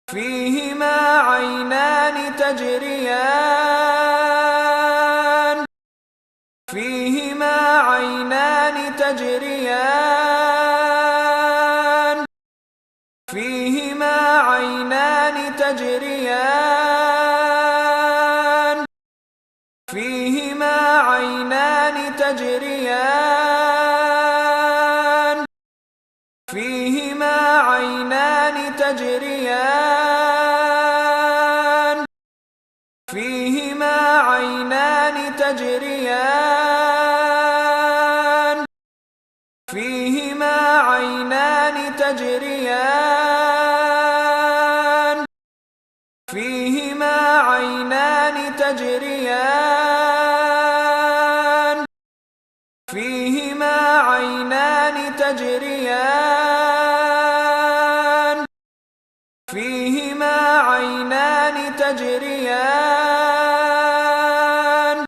فيهما عينان تجريان فيهما عينان تجريان فيهما عينان تجريان فيهما عينان تجريان فيهما عينان تجريان فيهما عينان تجريان فيهما عينان تجريان فيهما عينان تجريان فيهما عينان تجريان فيهما عينان تجريان